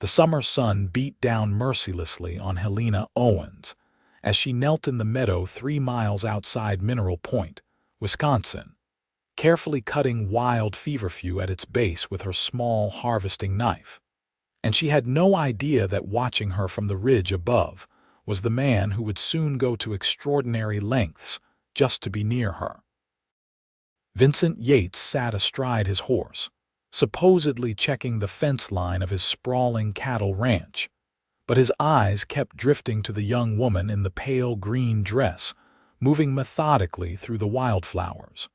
The summer sun beat down mercilessly on Helena Owens as she knelt in the meadow 3 miles outside Mineral Point, Wisconsin, carefully cutting wild feverfew at its base with her small harvesting knife. And she had no idea that watching her from the ridge above was the man who would soon go to extraordinary lengths just to be near her. Vincent Yates sat astride his horse, supposedly checking the fence line of his sprawling cattle ranch, but his eyes kept drifting to the young woman in the pale green dress, moving methodically through the wildflowers.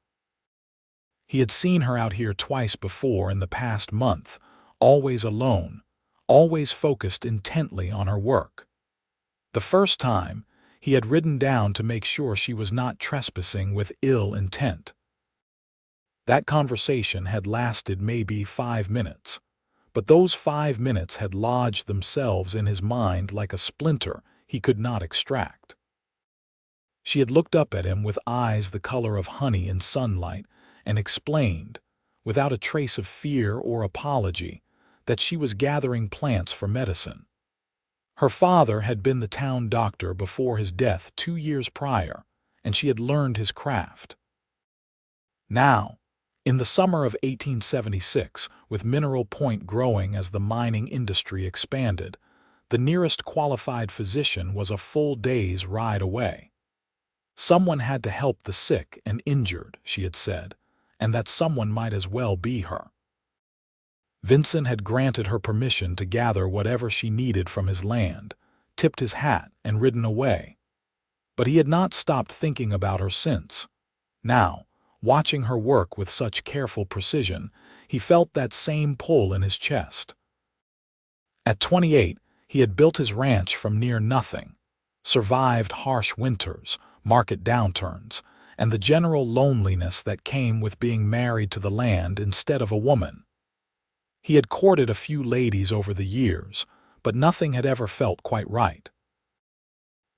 He had seen her out here twice before in the past month, always alone, always focused intently on her work. The first time, he had ridden down to make sure she was not trespassing with ill intent. That conversation had lasted maybe 5 minutes, but those 5 minutes had lodged themselves in his mind like a splinter he could not extract. She had looked up at him with eyes the color of honey in sunlight and explained, without a trace of fear or apology, that she was gathering plants for medicine. Her father had been the town doctor before his death 2 years prior, and she had learned his craft. Now, in the summer of 1876, with Mineral Point growing as the mining industry expanded, the nearest qualified physician was a full day's ride away. Someone had to help the sick and injured, she had said, and that someone might as well be her. Vincent had granted her permission to gather whatever she needed from his land, tipped his hat, and ridden away. But he had not stopped thinking about her since. Now, watching her work with such careful precision, he felt that same pull in his chest. At 28, he had built his ranch from near nothing, survived harsh winters, market downturns, and the general loneliness that came with being married to the land instead of a woman. He had courted a few ladies over the years, but nothing had ever felt quite right.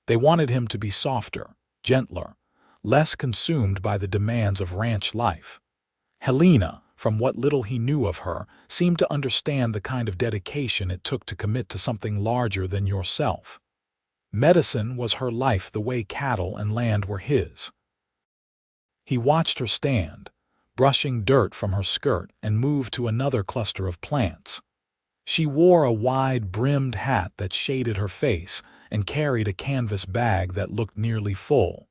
They wanted him to be softer, gentler, less consumed by the demands of ranch life. Helena, from what little he knew of her, seemed to understand the kind of dedication it took to commit to something larger than yourself. Medicine was her life the way cattle and land were his. He watched her stand, brushing dirt from her skirt, and move to another cluster of plants. She wore a wide-brimmed hat that shaded her face and carried a canvas bag that looked nearly full.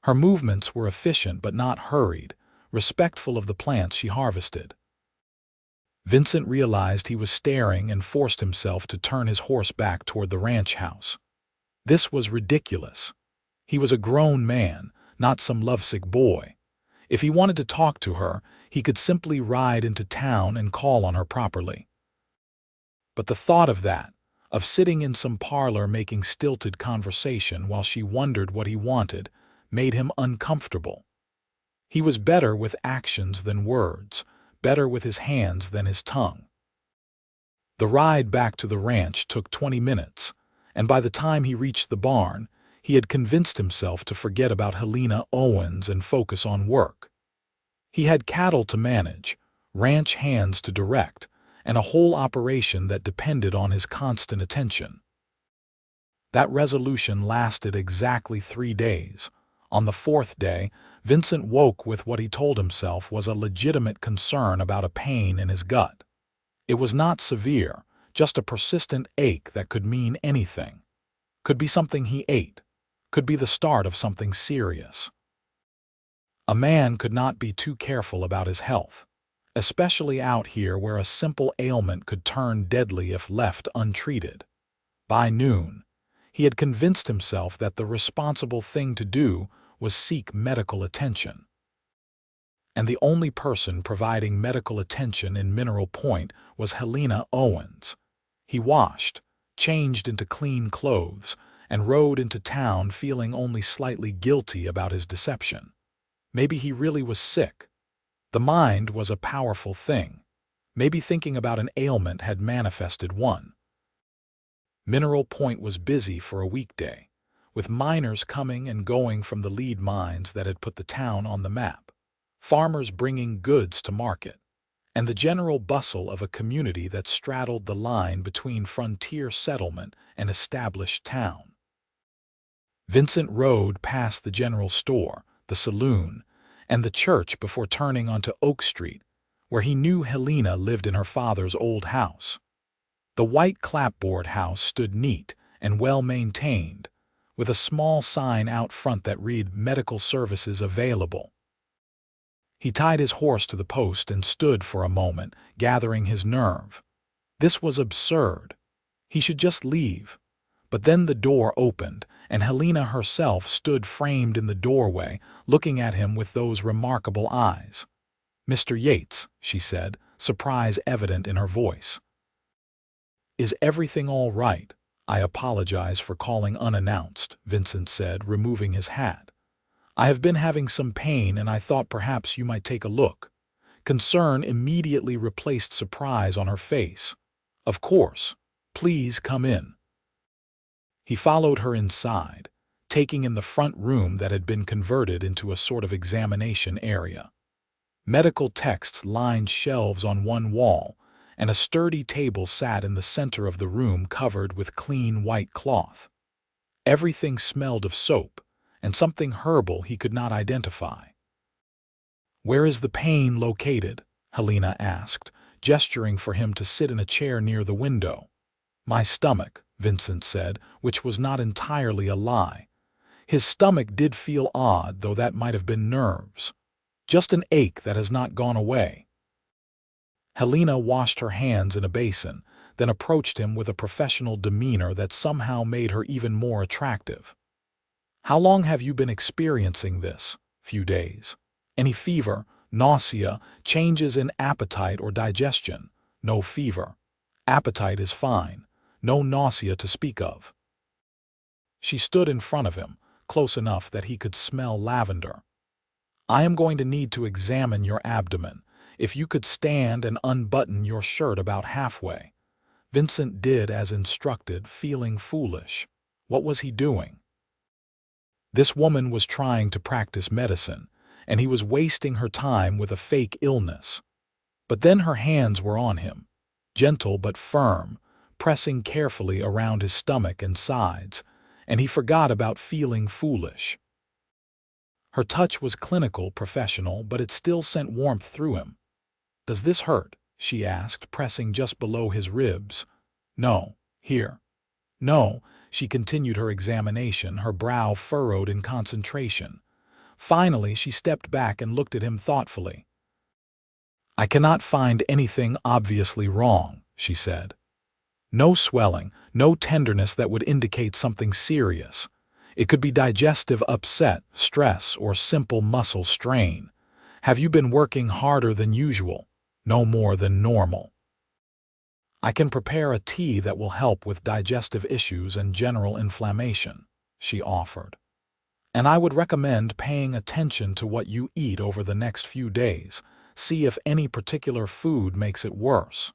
Her movements were efficient but not hurried, respectful of the plants she harvested. Vincent realized he was staring and forced himself to turn his horse back toward the ranch house. This was ridiculous. He was a grown man, not some lovesick boy. If he wanted to talk to her, he could simply ride into town and call on her properly. But the thought of that, of sitting in some parlor making stilted conversation while she wondered what he wanted, made him uncomfortable. He was better with actions than words, better with his hands than his tongue. The ride back to the ranch took 20 minutes, and by the time he reached the barn, he had convinced himself to forget about Helena Owens and focus on work. He had cattle to manage, ranch hands to direct, and a whole operation that depended on his constant attention. That resolution lasted exactly 3 days. On the 4th day, Vincent woke with what he told himself was a legitimate concern about a pain in his gut. It was not severe, just a persistent ache that could mean anything. Could be something he ate. Could be the start of something serious. A man could not be too careful about his health, especially out here where a simple ailment could turn deadly if left untreated. By noon, he had convinced himself that the responsible thing to do was seek medical attention. And the only person providing medical attention in Mineral Point was Helena Owens. He washed, changed into clean clothes, and rode into town feeling only slightly guilty about his deception. Maybe he really was sick. The mind was a powerful thing. Maybe thinking about an ailment had manifested one. Mineral Point was busy for a weekday, with miners coming and going from the lead mines that had put the town on the map, farmers bringing goods to market, and the general bustle of a community that straddled the line between frontier settlement and established town. Vincent rode past the general store, the saloon, and the church before turning onto Oak Street, where he knew Helena lived in her father's old house. The white clapboard house stood neat and well-maintained, with a small sign out front that read "Medical Services Available." He tied his horse to the post and stood for a moment, gathering his nerve. This was absurd. He should just leave. But then the door opened, and Helena herself stood framed in the doorway, looking at him with those remarkable eyes. "Mr. Yates," she said, surprise evident in her voice. "Is everything all right? I apologize for calling unannounced," Vincent said, removing his hat. "I have been having some pain, and I thought perhaps you might take a look." Concern immediately replaced surprise on her face. "Of course. Please come in." He followed her inside, taking in the front room that had been converted into a sort of examination area. Medical texts lined shelves on one wall, and a sturdy table sat in the center of the room covered with clean white cloth. Everything smelled of soap, and something herbal he could not identify. "Where is the pain located?" Helena asked, gesturing for him to sit in a chair near the window. "My stomach," Vincent said, which was not entirely a lie. His stomach did feel odd, though that might have been nerves. Just an ache that has not gone away. Helena washed her hands in a basin, then approached him with a professional demeanor that somehow made her even more attractive. "How long have you been experiencing this?" "Few days." "Any fever, nausea, changes in appetite or digestion?" "No fever. Appetite is fine. No nausea to speak of." She stood in front of him, close enough that he could smell lavender. "I am going to need to examine your abdomen. If you could stand and unbutton your shirt about halfway." Vincent did as instructed, feeling foolish. What was he doing? This woman was trying to practice medicine, and he was wasting her time with a fake illness. But then her hands were on him, gentle but firm, pressing carefully around his stomach and sides, and he forgot about feeling foolish. Her touch was clinical, professional, but it still sent warmth through him. "Does this hurt?" she asked, pressing just below his ribs. "No. Here." "No." She continued her examination, her brow furrowed in concentration. Finally, she stepped back and looked at him thoughtfully. "I cannot find anything obviously wrong," she said. "No swelling, no tenderness that would indicate something serious. It could be digestive upset, stress, or simple muscle strain. Have you been working harder than usual?" "No more than normal." "I can prepare a tea that will help with digestive issues and general inflammation," she offered. "And I would recommend paying attention to what you eat over the next few days. See if any particular food makes it worse."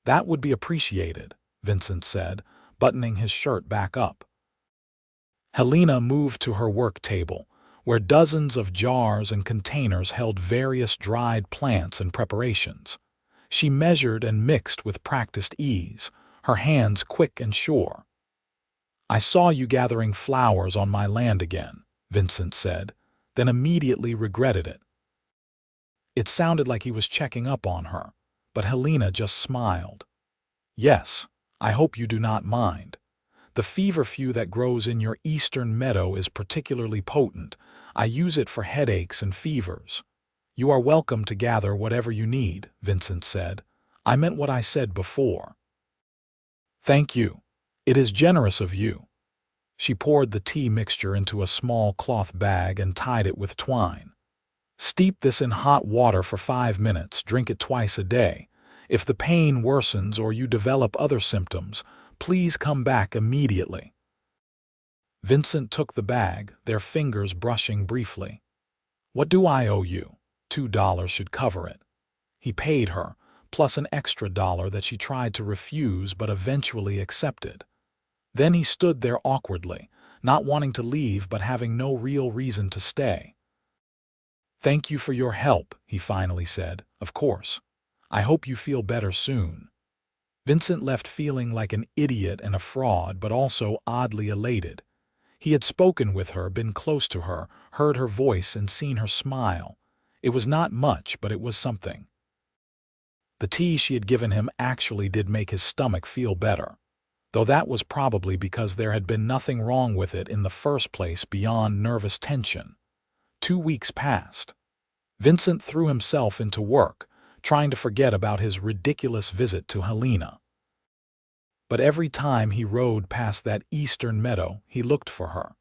"That would be appreciated," Vincent said, buttoning his shirt back up. Helena moved to her work table, where dozens of jars and containers held various dried plants and preparations. She measured and mixed with practiced ease, her hands quick and sure. "I saw you gathering flowers on my land again," Vincent said, then immediately regretted it. It sounded like he was checking up on her, but Helena just smiled. "Yes, I hope you do not mind. The feverfew that grows in your eastern meadow is particularly potent. I use it for headaches and fevers." "You are welcome to gather whatever you need," Vincent said. "I meant what I said before." "Thank you. It is generous of you." She poured the tea mixture into a small cloth bag and tied it with twine. "Steep this in hot water for 5 minutes. Drink it twice a day. If the pain worsens or you develop other symptoms, please come back immediately." Vincent took the bag, their fingers brushing briefly. "What do I owe you?" $2 should cover it. He paid her, plus an extra $1 that she tried to refuse but eventually accepted. Then he stood there awkwardly, not wanting to leave but having no real reason to stay. "Thank you for your help," he finally said. "Of course. I hope you feel better soon." Vincent left feeling like an idiot and a fraud, but also oddly elated. He had spoken with her, been close to her, heard her voice and seen her smile. It was not much, but it was something. The tea she had given him actually did make his stomach feel better, though that was probably because there had been nothing wrong with it in the first place beyond nervous tension. 2 weeks passed. Vincent threw himself into work, trying to forget about his ridiculous visit to Helena. But every time he rode past that eastern meadow, he looked for her.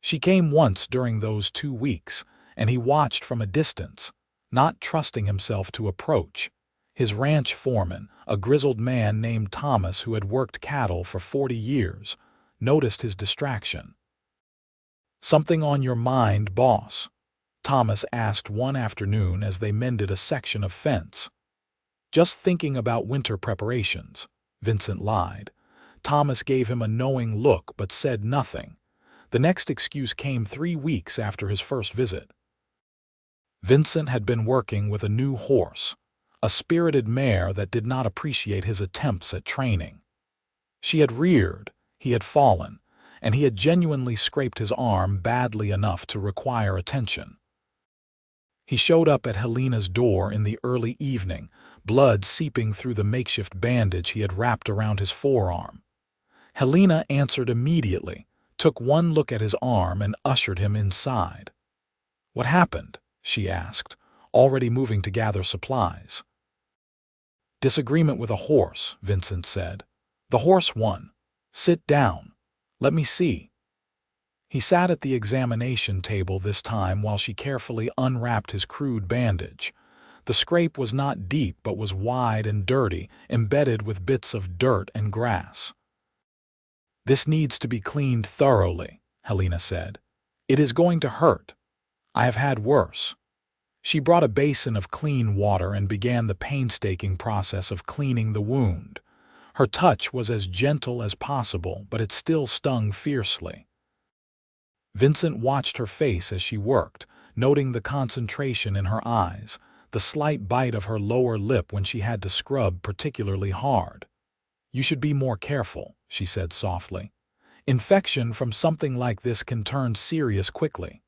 She came once during those 2 weeks, and he watched from a distance, not trusting himself to approach. His ranch foreman, a grizzled man named Thomas who had worked cattle for 40 years, noticed his distraction. "Something on your mind, boss?" Thomas asked one afternoon as they mended a section of fence. "Just thinking about winter preparations," Vincent lied. Thomas gave him a knowing look but said nothing. The next excuse came 3 weeks after his first visit. Vincent had been working with a new horse, a spirited mare that did not appreciate his attempts at training. She had reared, he had fallen, and he had genuinely scraped his arm badly enough to require attention. He showed up at Helena's door in the early evening, blood seeping through the makeshift bandage he had wrapped around his forearm. Helena answered immediately, took one look at his arm and ushered him inside. "What happened?" she asked, already moving to gather supplies. "Disagreement with a horse," Vincent said. "The horse won. Sit down. Let me see." He sat at the examination table this time while she carefully unwrapped his crude bandage. The scrape was not deep but was wide and dirty, embedded with bits of dirt and grass. "This needs to be cleaned thoroughly," Helena said. "It is going to hurt. I have had worse." She brought a basin of clean water and began the painstaking process of cleaning the wound. Her touch was as gentle as possible, but it still stung fiercely. Vincent watched her face as she worked, noting the concentration in her eyes, the slight bite of her lower lip when she had to scrub particularly hard. "You should be more careful," she said softly. "Infection from something like this can turn serious quickly."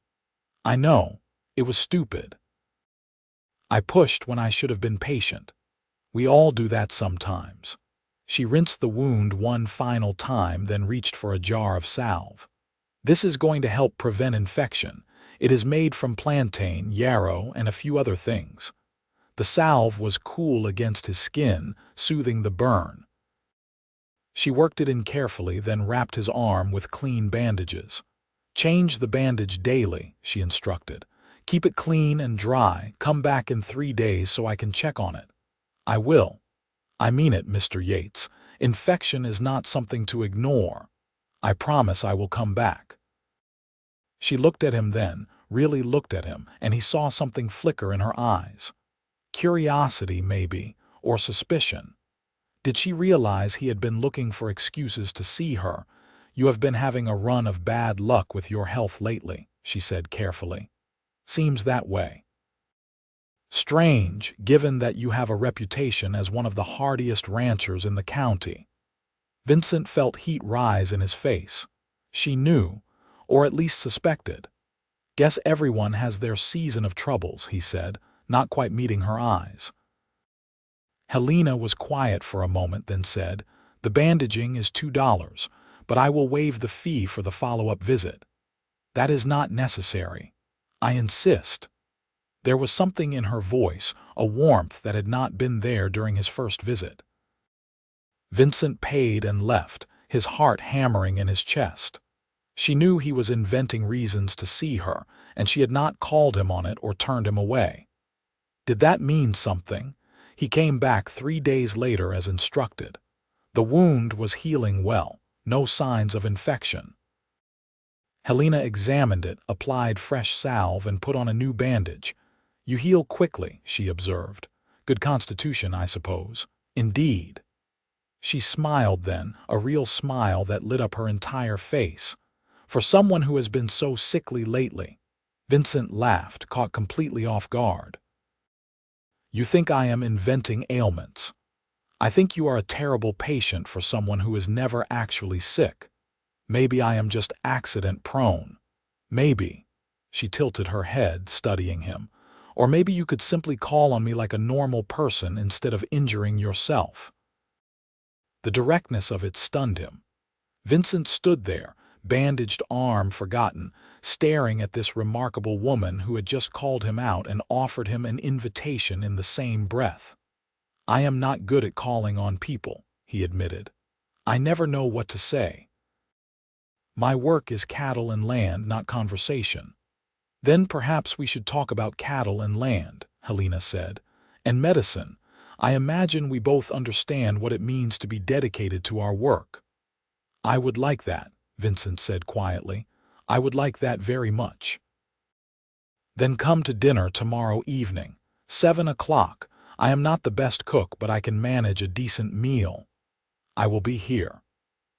"I know. It was stupid. I pushed when I should have been patient. We all do that sometimes." She rinsed the wound one final time, then reached for a jar of salve. "This is going to help prevent infection. It is made from plantain, yarrow, and a few other things." The salve was cool against his skin, soothing the burn. She worked it in carefully, then wrapped his arm with clean bandages. "Change the bandage daily," she instructed. "Keep it clean and dry. Come back in 3 days so I can check on it." "I will. I mean it, Mr. Yates. Infection is not something to ignore. I promise I will come back." She looked at him then, really looked at him, and he saw something flicker in her eyes. Curiosity, maybe, or suspicion. Did she realize he had been looking for excuses to see her? "You have been having a run of bad luck with your health lately," she said carefully. "Seems that way. Strange, given that you have a reputation as one of the hardiest ranchers in the county." Vincent felt heat rise in his face. She knew, or at least suspected. "Guess everyone has their season of troubles," he said, not quite meeting her eyes. Helena was quiet for a moment, then said, "The bandaging is $2, but I will waive the fee for the follow-up visit." "That is not necessary. I insist." There was something in her voice, a warmth that had not been there during his first visit. Vincent paid and left, his heart hammering in his chest. She knew he was inventing reasons to see her, and she had not called him on it or turned him away. Did that mean something? He came back 3 days later as instructed. The wound was healing well, no signs of infection. Helena examined it, applied fresh salve, and put on a new bandage. "You heal quickly," she observed. "Good constitution, I suppose." "Indeed." She smiled then, a real smile that lit up her entire face. "For someone who has been so sickly lately." Vincent laughed, caught completely off guard. You think I am inventing ailments. I think you are a terrible patient for someone who is never actually sick. Maybe I am just accident-prone. Maybe." She tilted her head, studying him. "Or maybe you could simply call on me like a normal person instead of injuring yourself." The directness of it stunned him. Vincent stood there, bandaged arm forgotten, staring at this remarkable woman who had just called him out and offered him an invitation in the same breath. "I am not good at calling on people," he admitted. "I never know what to say. My work is cattle and land, not conversation." "Then perhaps we should talk about cattle and land," Helena said. "And medicine. I imagine we both understand what it means to be dedicated to our work." "I would like that," Vincent said quietly. "I would like that very much." "Then come to dinner tomorrow evening, 7 o'clock. I am not the best cook, but I can manage a decent meal." "I will be here."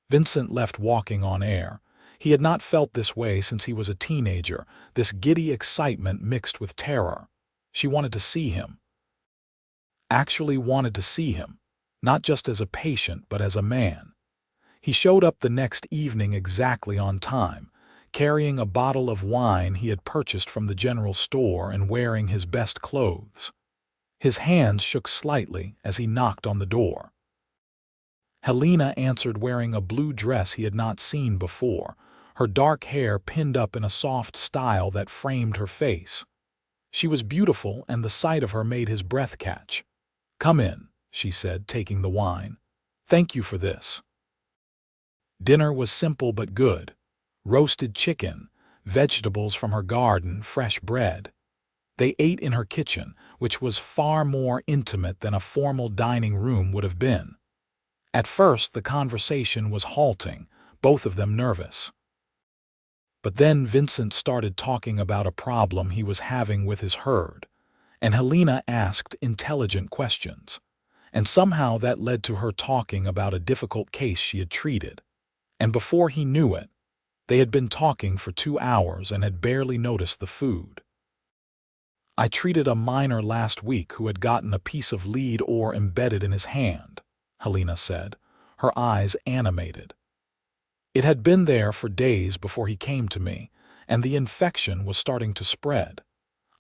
Vincent left walking on air. He had not felt this way since he was a teenager, this giddy excitement mixed with terror. She wanted to see him. Actually wanted to see him, not just as a patient but as a man. He showed up the next evening exactly on time, carrying a bottle of wine he had purchased from the general store and wearing his best clothes. His hands shook slightly as he knocked on the door. Helena answered wearing a blue dress he had not seen before, her dark hair pinned up in a soft style that framed her face. She was beautiful, and the sight of her made his breath catch. "Come in," she said, taking the wine. "Thank you for this." Dinner was simple but good. Roasted chicken, vegetables from her garden, fresh bread. They ate in her kitchen, which was far more intimate than a formal dining room would have been. At first, the conversation was halting, both of them nervous. But then Vincent started talking about a problem he was having with his herd, and Helena asked intelligent questions. And somehow that led to her talking about a difficult case she had treated. And before he knew it, they had been talking for 2 hours and had barely noticed the food. "I treated a miner last week who had gotten a piece of lead ore embedded in his hand," Helena said, her eyes animated. "It had been there for days before he came to me, and the infection was starting to spread.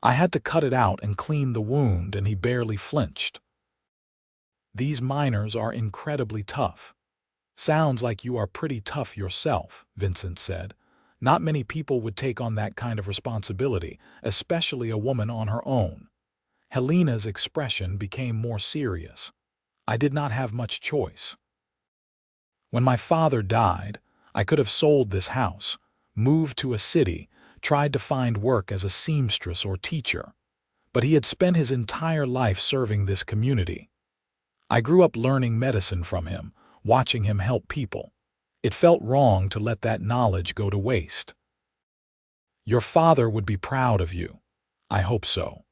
I had to cut it out and clean the wound, and he barely flinched." "These miners are incredibly tough." "Sounds like you are pretty tough yourself," Vincent said. "Not many people would take on that kind of responsibility, especially a woman on her own." Helena's expression became more serious. "I did not have much choice. When my father died, I could have sold this house, moved to a city, tried to find work as a seamstress or teacher. But he had spent his entire life serving this community. I grew up learning medicine from him, watching him help people. It felt wrong to let that knowledge go to waste." "Your father would be proud of you." "I hope so."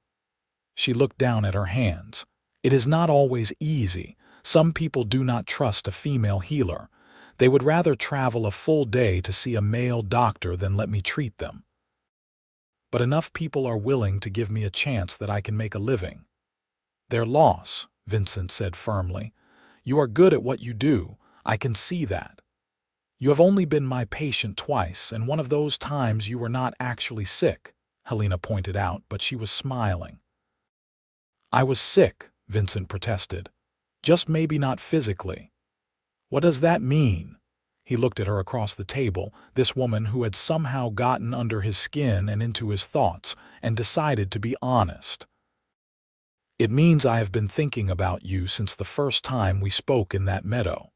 She looked down at her hands. "It is not always easy. Some people do not trust a female healer. They would rather travel a full day to see a male doctor than let me treat them. But enough people are willing to give me a chance that I can make a living." "Their loss," Vincent said firmly. "You are good at what you do. I can see that. You have only been my patient twice, and one of those times you were not actually sick," Helena pointed out, but she was smiling. "I was sick," Vincent protested. "Just maybe not physically." "What does that mean?" He looked at her across the table, this woman who had somehow gotten under his skin and into his thoughts, and decided to be honest. "It means I have been thinking about you since the first time we spoke in that meadow.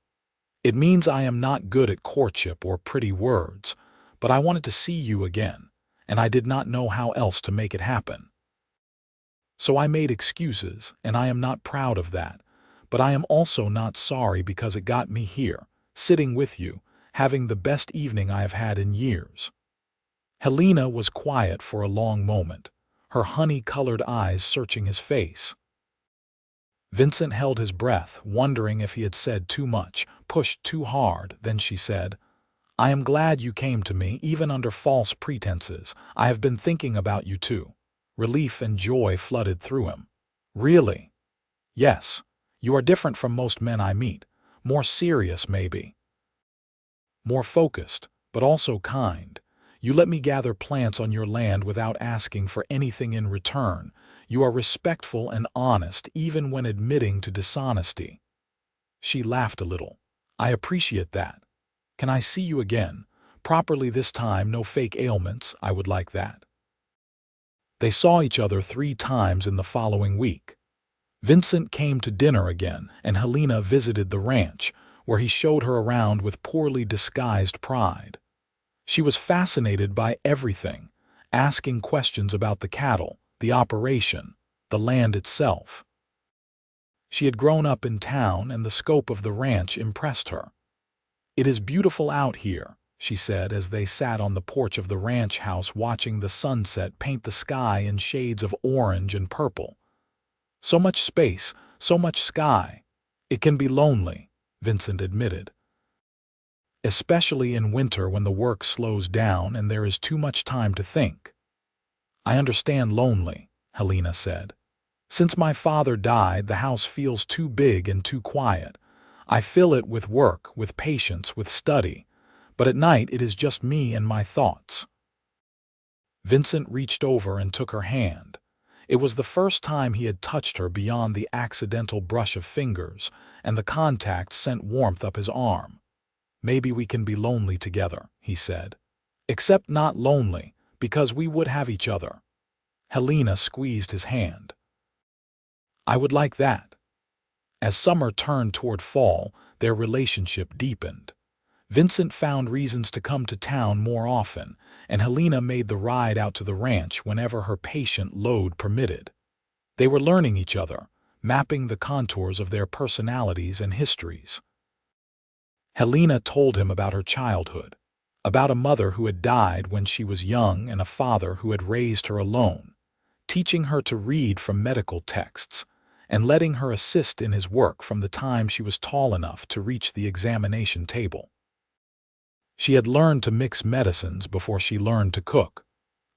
It means I am not good at courtship or pretty words, but I wanted to see you again, and I did not know how else to make it happen. So I made excuses, and I am not proud of that, but I am also not sorry because it got me here, sitting with you, having the best evening I have had in years." Helena was quiet for a long moment, her honey-colored eyes searching his face. Vincent held his breath, wondering if he had said too much, pushed too hard. Then she said, "I am glad you came to me, even under false pretenses. I have been thinking about you too." Relief and joy flooded through him. Really? Yes. You are different from most men I meet. More serious, maybe. More focused, but also kind. You let me gather plants on your land without asking for anything in return. You are respectful and honest even when admitting to dishonesty. She laughed a little. I appreciate that. Can I see you again? Properly this time, no fake ailments, I would like that. They saw each other 3 times in the following week. Vincent came to dinner again, and Helena visited the ranch, where he showed her around with poorly disguised pride. She was fascinated by everything, asking questions about the cattle, the operation, the land itself. She had grown up in town, and the scope of the ranch impressed her. "It is beautiful out here," she said as they sat on the porch of the ranch house watching the sunset paint the sky in shades of orange and purple. "So much space, so much sky. It can be lonely," Vincent admitted. "Especially in winter when the work slows down and there is too much time to think." "I understand lonely," Helena said. "Since my father died, the house feels too big and too quiet. I fill it with work, with patience, with study, but at night it is just me and my thoughts." Vincent reached over and took her hand. It was the first time he had touched her beyond the accidental brush of fingers, and the contact sent warmth up his arm. "Maybe we can be lonely together," he said. "Except not lonely, because we would have each other." Helena squeezed his hand. "I would like that." As summer turned toward fall, their relationship deepened. Vincent found reasons to come to town more often, and Helena made the ride out to the ranch whenever her patient load permitted. They were learning each other, mapping the contours of their personalities and histories. Helena told him about her childhood, about a mother who had died when she was young and a father who had raised her alone, teaching her to read from medical texts, and letting her assist in his work from the time she was tall enough to reach the examination table. She had learned to mix medicines before she learned to cook,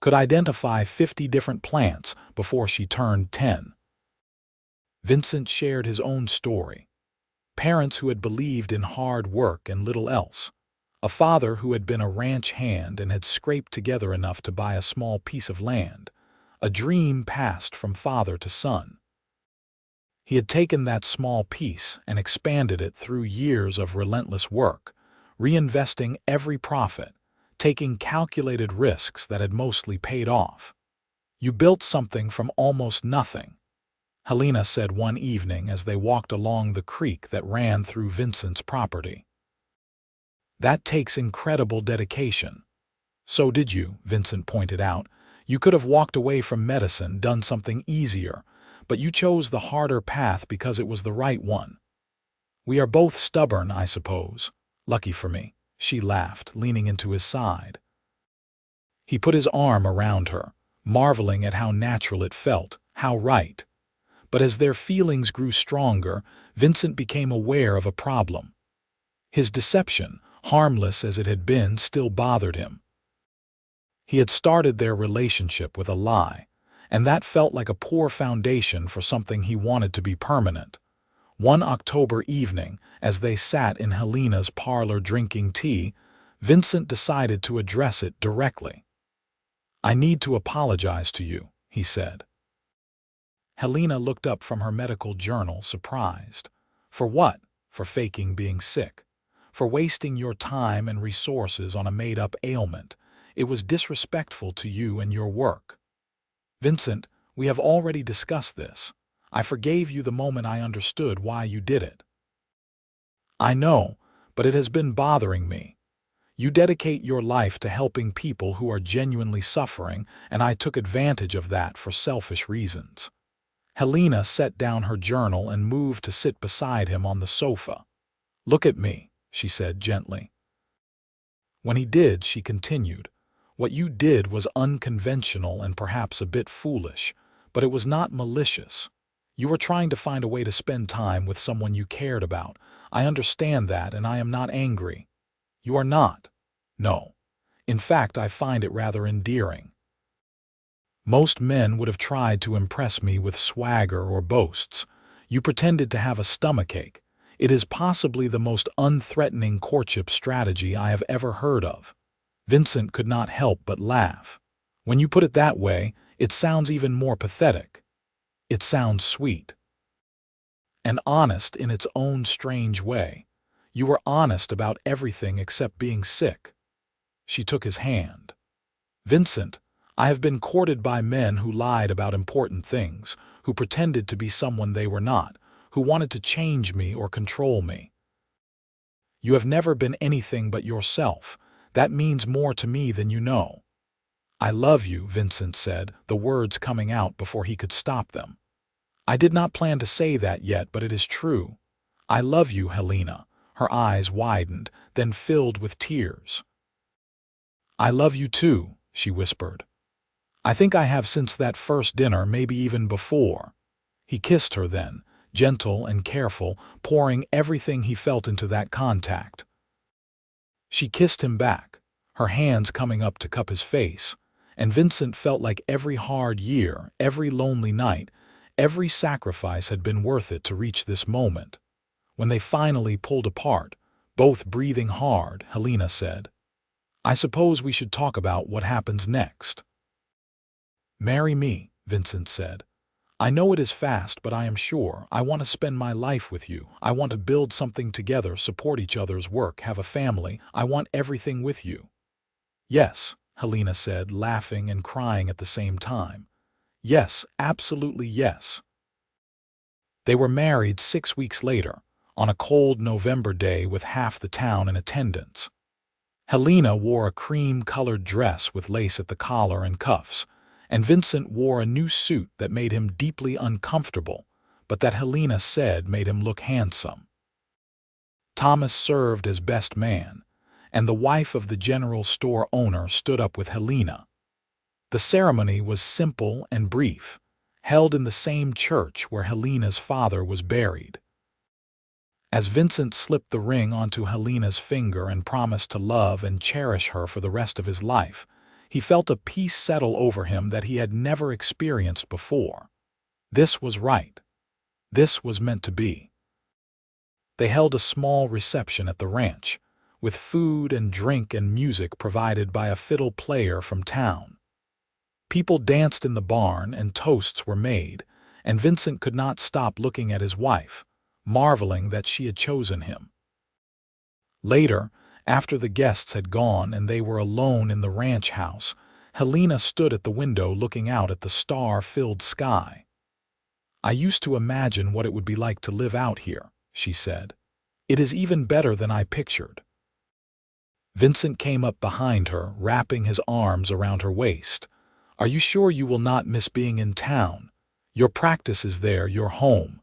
could identify 50 different plants before she turned 10. Vincent shared his own story. Parents who had believed in hard work and little else. A father who had been a ranch hand and had scraped together enough to buy a small piece of land. A dream passed from father to son. He had taken that small piece and expanded it through years of relentless work, reinvesting every profit, taking calculated risks that had mostly paid off. "You built something from almost nothing," Helena said one evening as they walked along the creek that ran through Vincent's property. "That takes incredible dedication." "So did you," Vincent pointed out. "You could have walked away from medicine, done something easier, but you chose the harder path because it was the right one." "We are both stubborn, I suppose. Lucky for me," she laughed, leaning into his side. He put his arm around her, marveling at how natural it felt, how right. But as their feelings grew stronger, Vincent became aware of a problem. His deception, harmless as it had been, still bothered him. He had started their relationship with a lie, and that felt like a poor foundation for something he wanted to be permanent. One October evening, as they sat in Helena's parlor drinking tea, Vincent decided to address it directly. "I need to apologize to you," he said. Helena looked up from her medical journal, surprised. "For what?" "For faking being sick. For wasting your time and resources on a made-up ailment. It was disrespectful to you and your work." "Vincent, we have already discussed this. I forgave you the moment I understood why you did it." "I know, but it has been bothering me. You dedicate your life to helping people who are genuinely suffering, and I took advantage of that for selfish reasons." Helena set down her journal and moved to sit beside him on the sofa. "Look at me," she said gently. When he did, she continued, "What you did was unconventional and perhaps a bit foolish, but it was not malicious. You were trying to find a way to spend time with someone you cared about. I understand that, and I am not angry." "You are not." "No. In fact, I find it rather endearing." Most men would have tried to impress me with swagger or boasts. You pretended to have a stomachache. It is possibly the most unthreatening courtship strategy I have ever heard of. Vincent could not help but laugh. When you put it that way, it sounds even more pathetic. It sounds sweet. And honest in its own strange way. You were honest about everything except being sick. She took his hand. Vincent, I have been courted by men who lied about important things, who pretended to be someone they were not, who wanted to change me or control me. You have never been anything but yourself. That means more to me than you know. I love you, Vincent said, the words coming out before he could stop them. I did not plan to say that yet, but it is true. I love you, Helena. Her eyes widened, then filled with tears. I love you too, she whispered. I think I have since that first dinner, maybe even before. He kissed her then, gentle and careful, pouring everything he felt into that contact. She kissed him back, her hands coming up to cup his face, and Vincent felt like every hard year, every lonely night, every sacrifice had been worth it to reach this moment. When they finally pulled apart, both breathing hard, Helena said, I suppose we should talk about what happens next. Marry me, Vincent said. I know it is fast, but I am sure I want to spend my life with you. I want to build something together, support each other's work, have a family. I want everything with you. Yes, Helena said, laughing and crying at the same time. Yes, absolutely yes. They were married 6 weeks later, on a cold November day with half the town in attendance. Helena wore a cream-colored dress with lace at the collar and cuffs, and Vincent wore a new suit that made him deeply uncomfortable, but that Helena said made him look handsome. Thomas served as best man, and the wife of the general store owner stood up with Helena. The ceremony was simple and brief, held in the same church where Helena's father was buried. As Vincent slipped the ring onto Helena's finger and promised to love and cherish her for the rest of his life, he felt a peace settle over him that he had never experienced before. This was right. This was meant to be. They held a small reception at the ranch, with food and drink and music provided by a fiddle player from town. People danced in the barn and toasts were made, and Vincent could not stop looking at his wife, marveling that she had chosen him. Later, after the guests had gone and they were alone in the ranch house, Helena stood at the window looking out at the star-filled sky. I used to imagine what it would be like to live out here, she said. It is even better than I pictured. Vincent came up behind her, wrapping his arms around her waist. Are you sure you will not miss being in town? Your practice is there, your home.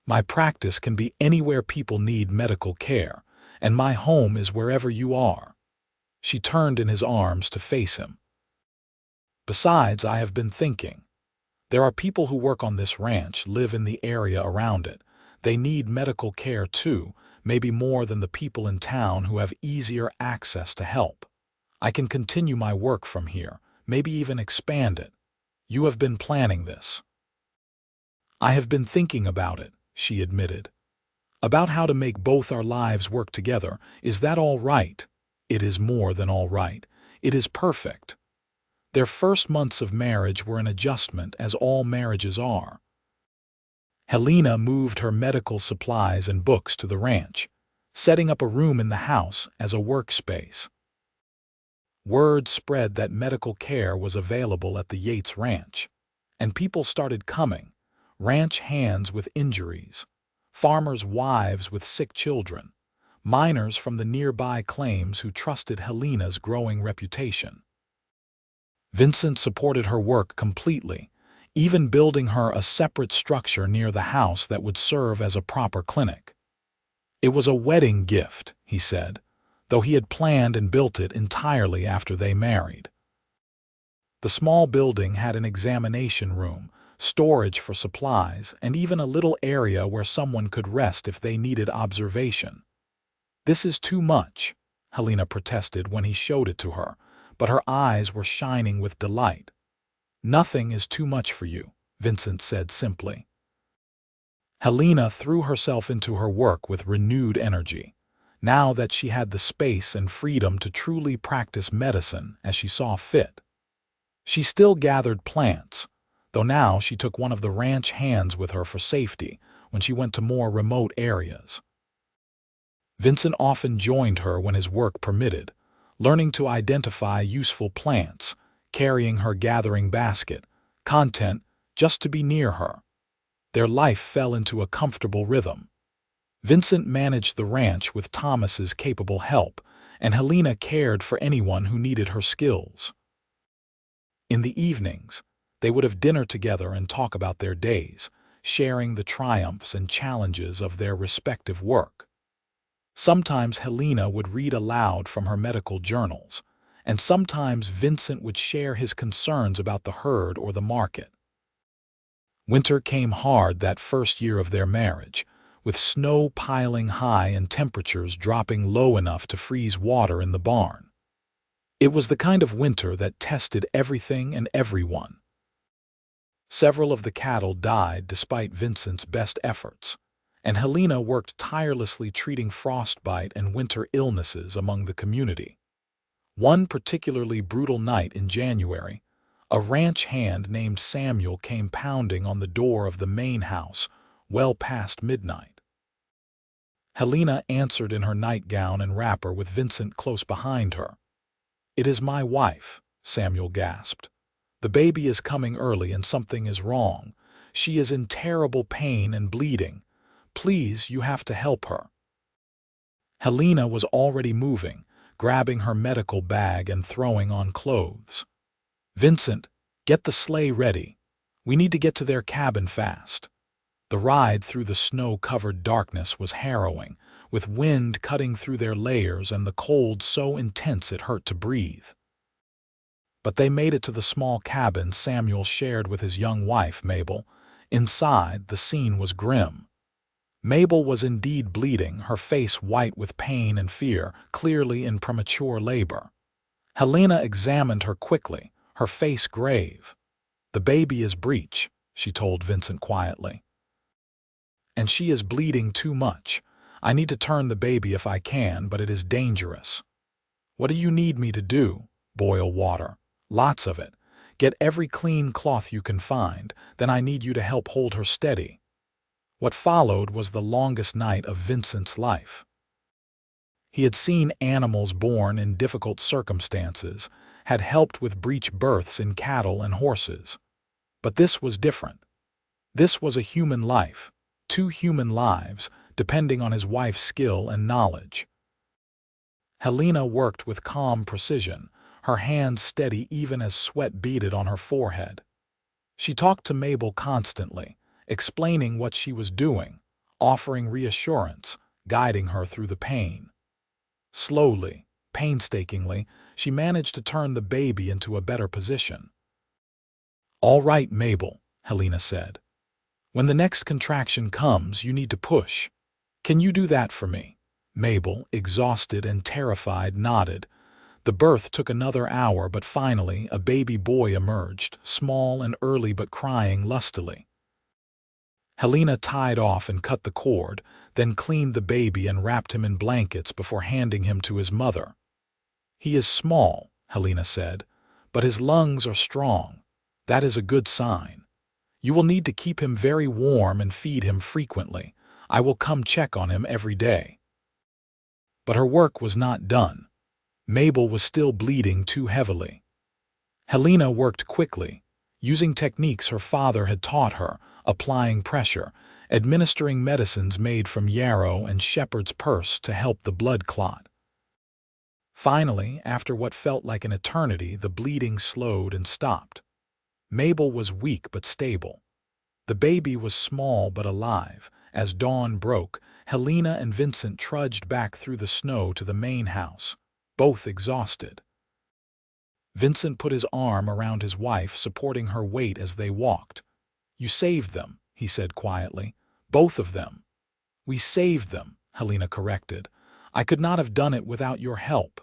My practice can be anywhere people need medical care, and my home is wherever you are. She turned in his arms to face him. Besides, I have been thinking. There are people who work on this ranch, live in the area around it. They need medical care too, maybe more than the people in town who have easier access to help. I can continue my work from here, maybe even expand it. You have been planning this. I have been thinking about it, she admitted. About how to make both our lives work together. Is that all right? It is more than all right. It is perfect. Their first months of marriage were an adjustment, as all marriages are. Helena moved her medical supplies and books to the ranch, setting up a room in the house as a workspace. Word spread that medical care was available at the Yates ranch, and people started coming, ranch hands with injuries, farmers' wives with sick children, miners from the nearby claims who trusted Helena's growing reputation. Vincent supported her work completely, even building her a separate structure near the house that would serve as a proper clinic. It was a wedding gift, he said, though he had planned and built it entirely after they married. The small building had an examination room, storage for supplies, and even a little area where someone could rest if they needed observation. This is too much, Helena protested when he showed it to her, but her eyes were shining with delight. "Nothing is too much for you," Vincent said simply. Helena threw herself into her work with renewed energy, now that she had the space and freedom to truly practice medicine as she saw fit. She still gathered plants, though now she took one of the ranch hands with her for safety when she went to more remote areas. Vincent often joined her when his work permitted, learning to identify useful plants, carrying her gathering basket, content just to be near her. Their life fell into a comfortable rhythm. Vincent managed the ranch with Thomas's capable help, and Helena cared for anyone who needed her skills. In the evenings, they would have dinner together and talk about their days, sharing the triumphs and challenges of their respective work. Sometimes Helena would read aloud from her medical journals, and sometimes Vincent would share his concerns about the herd or the market. Winter came hard that first year of their marriage, with snow piling high and temperatures dropping low enough to freeze water in the barn. It was the kind of winter that tested everything and everyone. Several of the cattle died despite Vincent's best efforts, and Helena worked tirelessly treating frostbite and winter illnesses among the community. One particularly brutal night in January, a ranch hand named Samuel came pounding on the door of the main house well past midnight. Helena answered in her nightgown and wrapper with Vincent close behind her. "It is my wife," Samuel gasped. "The baby is coming early and something is wrong. She is in terrible pain and bleeding. Please, you have to help her." Helena was already moving, grabbing her medical bag and throwing on clothes. "Vincent, get the sleigh ready. We need to get to their cabin fast." The ride through the snow-covered darkness was harrowing, with wind cutting through their layers and the cold so intense it hurt to breathe. But they made it to the small cabin Samuel shared with his young wife, Mabel. Inside, the scene was grim. Mabel was indeed bleeding, her face white with pain and fear, clearly in premature labor. Helena examined her quickly, her face grave. "The baby is breech," she told Vincent quietly. "And she is bleeding too much. I need to turn the baby if I can, but it is dangerous." "What do you need me to do?" "Boil water. Lots of it. Get every clean cloth you can find. Then I need you to help hold her steady." What followed was the longest night of Vincent's life. He had seen animals born in difficult circumstances, had helped with breech births in cattle and horses. But this was different. This was a human life, 2 human lives, depending on his wife's skill and knowledge. Helena worked with calm precision, her hands steady even as sweat beaded on her forehead. She talked to Mabel constantly, explaining what she was doing, offering reassurance, guiding her through the pain. Slowly, painstakingly, she managed to turn the baby into a better position. "All right, Mabel," Helena said. "When the next contraction comes, you need to push. Can you do that for me?" Mabel, exhausted and terrified, nodded. The birth took another hour, but finally a baby boy emerged, small and early but crying lustily. Helena tied off and cut the cord, then cleaned the baby and wrapped him in blankets before handing him to his mother. "He is small," Helena said, "but his lungs are strong. That is a good sign. You will need to keep him very warm and feed him frequently. I will come check on him every day." But her work was not done. Mabel was still bleeding too heavily. Helena worked quickly, using techniques her father had taught her, applying pressure, administering medicines made from yarrow and shepherd's purse to help the blood clot. Finally, after what felt like an eternity, the bleeding slowed and stopped. Mabel was weak but stable. The baby was small but alive. As dawn broke, Helena and Vincent trudged back through the snow to the main house, both exhausted. Vincent put his arm around his wife, supporting her weight as they walked. "You saved them," he said quietly. "Both of them." "We saved them," Helena corrected. "I could not have done it without your help.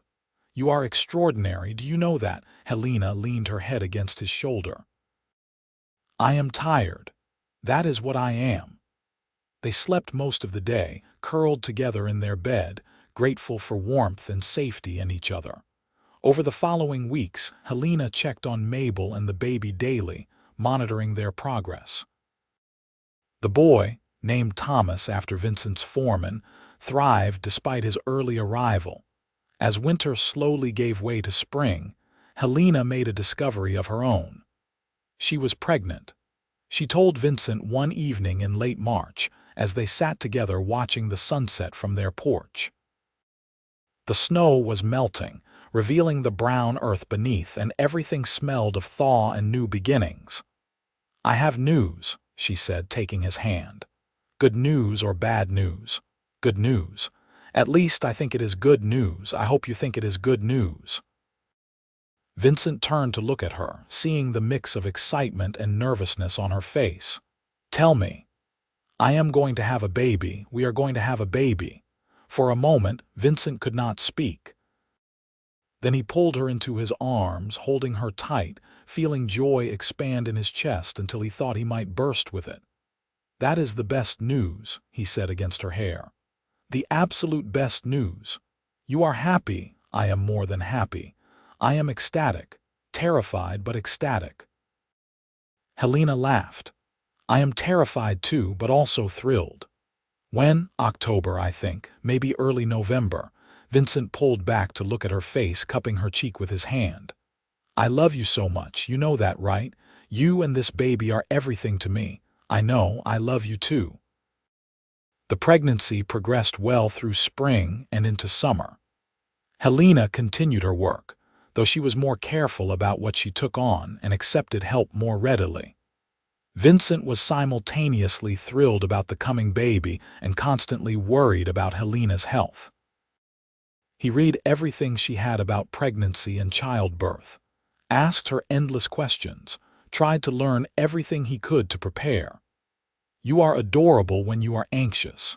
You are extraordinary, do you know that?" Helena leaned her head against his shoulder. I am tired. That is what I am." They slept most of the day, curled together in their bed, grateful for warmth and safety and each other. Over the following weeks, Helena checked on Mabel and the baby daily, monitoring their progress. The boy, named Thomas after Vincent's foreman, thrived despite his early arrival. As winter slowly gave way to spring, Helena made a discovery of her own. She was pregnant. She told Vincent one evening in late March as they sat together watching the sunset from their porch. The snow was melting, revealing the brown earth beneath, and everything smelled of thaw and new beginnings. "I have news," she said, taking his hand. "Good news or bad news? Good news. At least I think it is good news. I hope you think it is good news." Vincent turned to look at her, seeing the mix of excitement and nervousness on her face. "Tell me." "I am going to have a baby. We are going to have a baby." For a moment, Vincent could not speak. Then he pulled her into his arms, holding her tight, feeling joy expand in his chest until he thought he might burst with it. "That is the best news," he said against her hair. "The absolute best news. You are happy. I am more than happy. I am ecstatic, terrified but ecstatic." Helena laughed. "I am terrified too, but also thrilled." "When? October, I think, maybe early November." Vincent pulled back to look at her face, cupping her cheek with his hand. "I love you so much, you know that, right? You and this baby are everything to me. I know, I love you too." The pregnancy progressed well through spring and into summer. Helena continued her work, though she was more careful about what she took on and accepted help more readily. Vincent was simultaneously thrilled about the coming baby and constantly worried about Helena's health. He read everything she had about pregnancy and childbirth, asked her endless questions, tried to learn everything he could to prepare. "You are adorable when you are anxious,"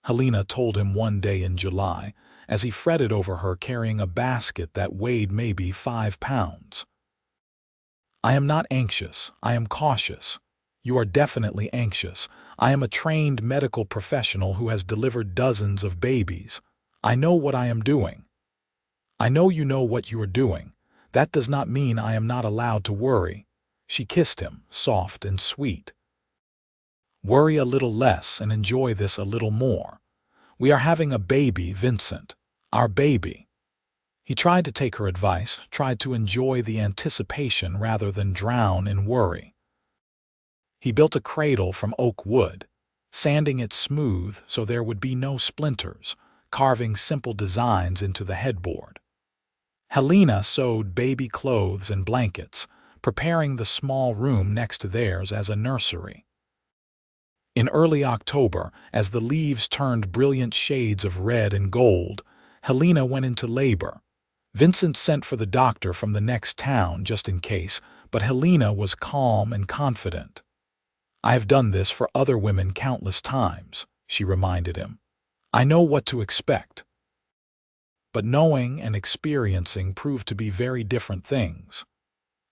Helena told him one day in July, as he fretted over her carrying a basket that weighed maybe 5 pounds. "I am not anxious, I am cautious." "You are definitely anxious. I am a trained medical professional who has delivered dozens of babies. I know what I am doing." "I know you know what you are doing. That does not mean I am not allowed to worry." She kissed him, soft and sweet. "Worry a little less and enjoy this a little more. We are having a baby, Vincent. Our baby." He tried to take her advice, tried to enjoy the anticipation rather than drown in worry. He built a cradle from oak wood, sanding it smooth so there would be no splinters, carving simple designs into the headboard. Helena sewed baby clothes and blankets, preparing the small room next to theirs as a nursery. In early October, as the leaves turned brilliant shades of red and gold, Helena went into labor. Vincent sent for the doctor from the next town just in case, but Helena was calm and confident. "I have done this for other women countless times," she reminded him. "I know what to expect." But knowing and experiencing proved to be very different things.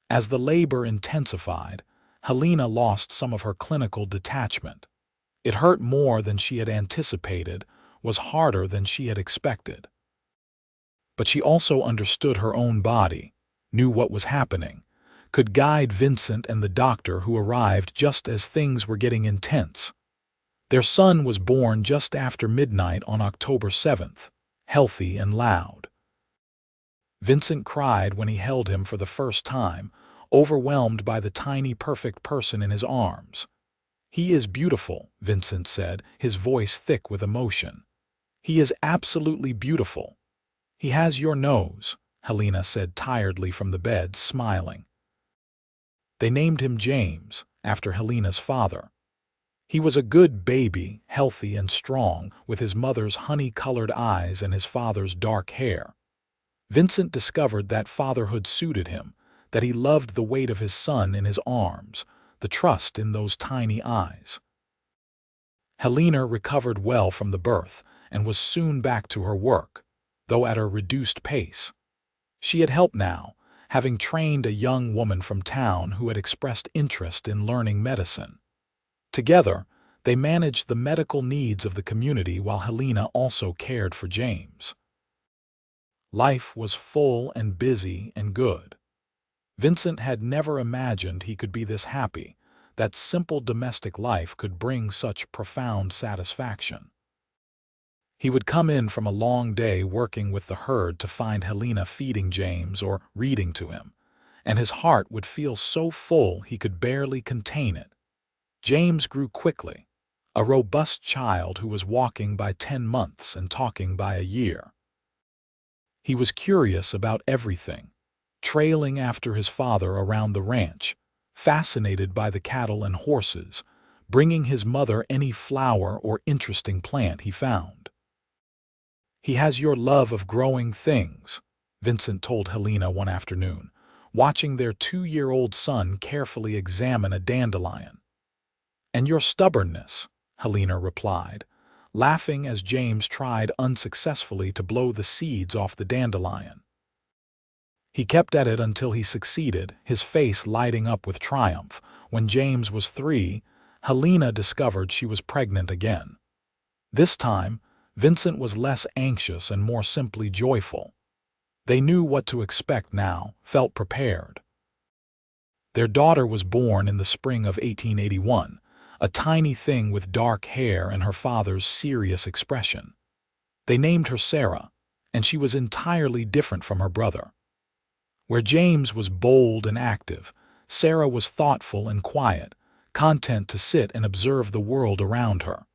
As the labor intensified, Helena lost some of her clinical detachment. It hurt more than she had anticipated, was harder than she had expected. But she also understood her own body, knew what was happening, could guide Vincent and the doctor who arrived just as things were getting intense. Their son was born just after midnight on October 7th, healthy and loud. Vincent cried when he held him for the first time, overwhelmed by the tiny perfect person in his arms. "He is beautiful," Vincent said, his voice thick with emotion. "He is absolutely beautiful." "He has your nose," Helena said tiredly from the bed, smiling. They named him James, after Helena's father. He was a good baby, healthy and strong, with his mother's honey-colored eyes and his father's dark hair. Vincent discovered that fatherhood suited him, that he loved the weight of his son in his arms, the trust in those tiny eyes. Helena recovered well from the birth and was soon back to her work, though at a reduced pace. She had help now, having trained a young woman from town who had expressed interest in learning medicine. Together, they managed the medical needs of the community while Helena also cared for James. Life was full and busy and good. Vincent had never imagined he could be this happy, that simple domestic life could bring such profound satisfaction. He would come in from a long day working with the herd to find Helena feeding James or reading to him, and his heart would feel so full he could barely contain it. James grew quickly, a robust child who was walking by 10 months and talking by a year. He was curious about everything, trailing after his father around the ranch, fascinated by the cattle and horses, bringing his mother any flower or interesting plant he found. "He has your love of growing things," Vincent told Helena one afternoon, watching their 2-year-old son carefully examine a dandelion. "And your stubbornness," Helena replied, laughing as James tried unsuccessfully to blow the seeds off the dandelion. He kept at it until he succeeded, his face lighting up with triumph. When James was 3, Helena discovered she was pregnant again. This time, Vincent was less anxious and more simply joyful. They knew what to expect now, felt prepared. Their daughter was born in the spring of 1881, a tiny thing with dark hair and her father's serious expression. They named her Sarah, and she was entirely different from her brother. Where James was bold and active, Sarah was thoughtful and quiet, content to sit and observe the world around her.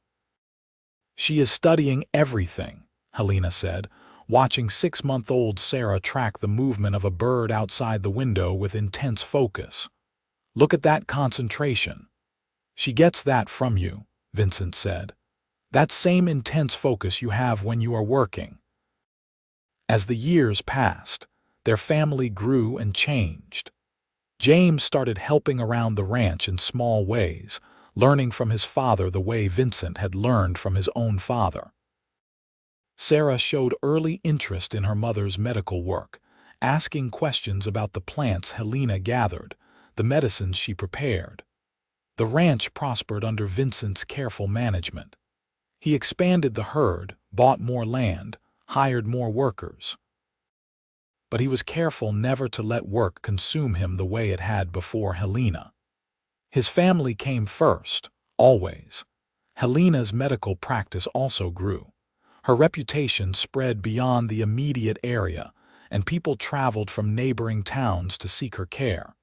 "She is studying everything," Helena said, watching 6-month-old Sarah track the movement of a bird outside the window with intense focus. "Look at that concentration." "She gets that from you," Vincent said. "That same intense focus you have when you are working." As the years passed, their family grew and changed. James started helping around the ranch in small ways, learning from his father the way Vincent had learned from his own father. Sarah showed early interest in her mother's medical work, asking questions about the plants Helena gathered, the medicines she prepared. The ranch prospered under Vincent's careful management. He expanded the herd, bought more land, hired more workers. But he was careful never to let work consume him the way it had before Helena. His family came first, always. Helena's medical practice also grew. Her reputation spread beyond the immediate area, and people traveled from neighboring towns to seek her care.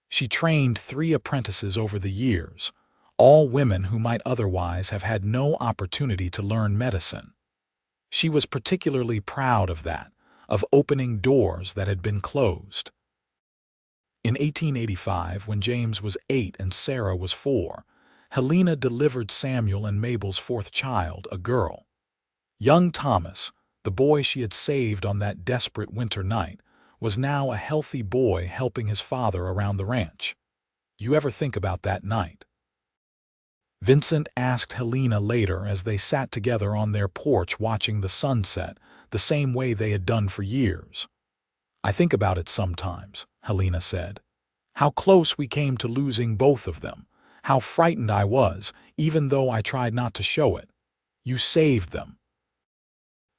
She trained 3 apprentices over the years, all women who might otherwise have had no opportunity to learn medicine. She was particularly proud of that, of opening doors that had been closed. In 1885, when James was 8 and Sarah was 4, Helena delivered Samuel and Mabel's 4th child, a girl. Young Thomas, the boy she had saved on that desperate winter night, was now a healthy boy helping his father around the ranch. "You ever think about that night?" Vincent asked Helena later as they sat together on their porch watching the sunset, the same way they had done for years. "I think about it sometimes," Helena said. "How close we came to losing both of them. How frightened I was, even though I tried not to show it. You saved them."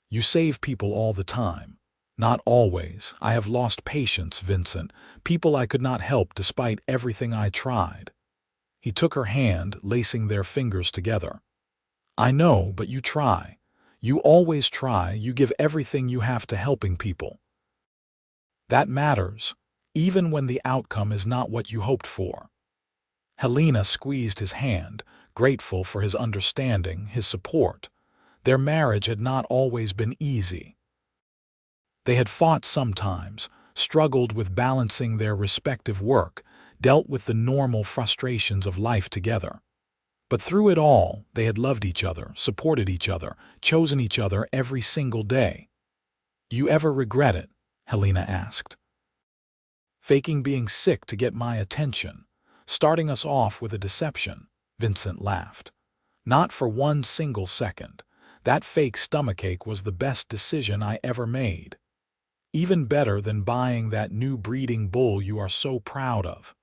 "You save people all the time." "Not always. I have lost patience, Vincent. People I could not help despite everything I tried." He took her hand, lacing their fingers together. "I know, but you try. You always try. You give everything you have to helping people. That matters, even when the outcome is not what you hoped for." Helena squeezed his hand, grateful for his understanding, his support. Their marriage had not always been easy. They had fought sometimes, struggled with balancing their respective work, dealt with the normal frustrations of life together. But through it all, they had loved each other, supported each other, chosen each other every single day. "You ever regret it?" Helena asked. "Faking being sick to get my attention, starting us off with a deception," Vincent laughed. "Not for one single second. That fake stomachache was the best decision I ever made." Even better than buying that new breeding bull you are so proud of.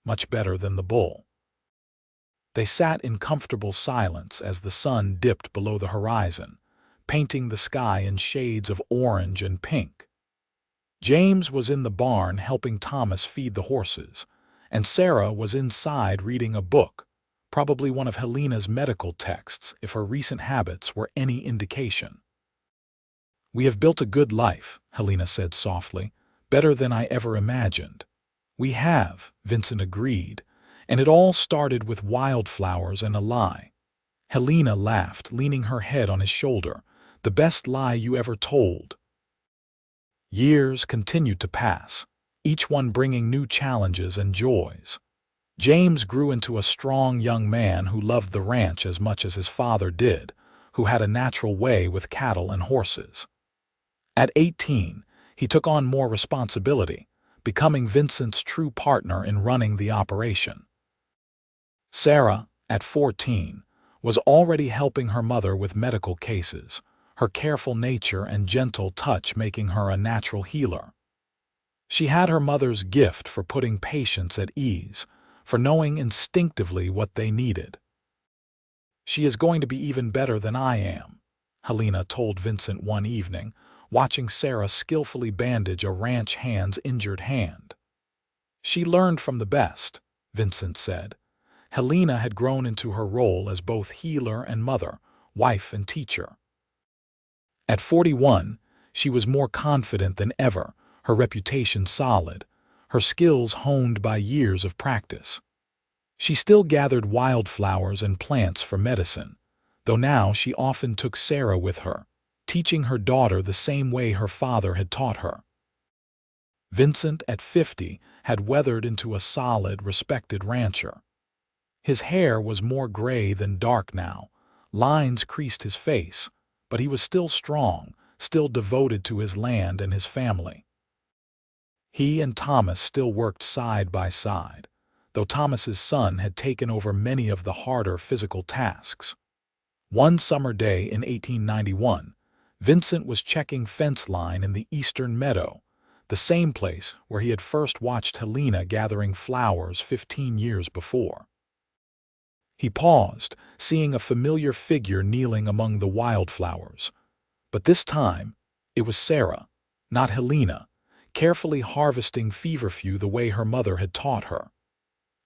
Much better than the bull. They sat in comfortable silence as the sun dipped below the horizon, painting the sky in shades of orange and pink. James was in the barn helping Thomas feed the horses, and Sarah was inside reading a book, probably one of Helena's medical texts if her recent habits were any indication. "We have built a good life," Helena said softly, "better than I ever imagined." "We have," Vincent agreed, "and it all started with wildflowers and a lie." Helena laughed, leaning her head on his shoulder. "The best lie you ever told." Years continued to pass, each one bringing new challenges and joys. James grew into a strong young man who loved the ranch as much as his father did, who had a natural way with cattle and horses. At 18, he took on more responsibility, becoming Vincent's true partner in running the operation. Sarah, at 14, was already helping her mother with medical cases, her careful nature and gentle touch making her a natural healer. She had her mother's gift for putting patients at ease, for knowing instinctively what they needed. "She is going to be even better than I am," Helena told Vincent one evening, watching Sarah skillfully bandage a ranch hand's injured hand. "She learned from the best," Vincent said. Helena had grown into her role as both healer and mother, wife and teacher. At 41, she was more confident than ever, her reputation solid, her skills honed by years of practice. She still gathered wildflowers and plants for medicine, though now she often took Sarah with her, teaching her daughter the same way her father had taught her. Vincent, at 50, had weathered into a solid, respected rancher. His hair was more gray than dark now, lines creased his face, but he was still strong, still devoted to his land and his family. He and Thomas still worked side by side, though Thomas's son had taken over many of the harder physical tasks. One summer day in 1891, Vincent was checking fence line in the eastern meadow, the same place where he had first watched Helena gathering flowers 15 years before. He paused, seeing a familiar figure kneeling among the wildflowers. But this time, it was Sarah, not Helena, carefully harvesting feverfew the way her mother had taught her.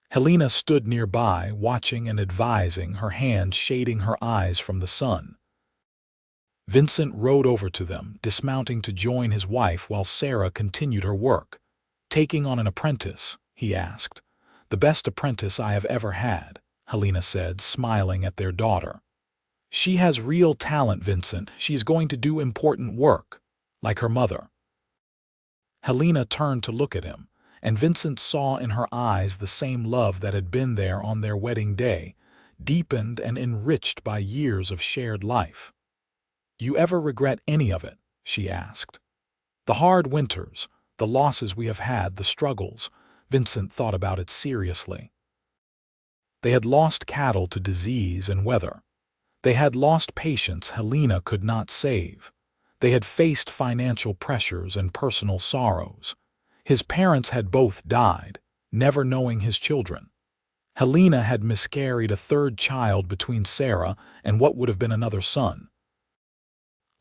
Helena stood nearby, watching and advising, her hand shading her eyes from the sun. Vincent rode over to them, dismounting to join his wife while Sarah continued her work. "Taking on an apprentice?" he asked. "The best apprentice I have ever had," Helena said, smiling at their daughter. "She has real talent, Vincent. She is going to do important work, like her mother." Helena turned to look at him, and Vincent saw in her eyes the same love that had been there on their wedding day, deepened and enriched by years of shared life. "You ever regret any of it?" she asked. "The hard winters, the losses we have had, the struggles." Vincent thought about it seriously. They had lost cattle to disease and weather. They had lost patients Helena could not save. They had faced financial pressures and personal sorrows. His parents had both died, never knowing his children. Helena had miscarried a third child between Sarah and what would have been another son.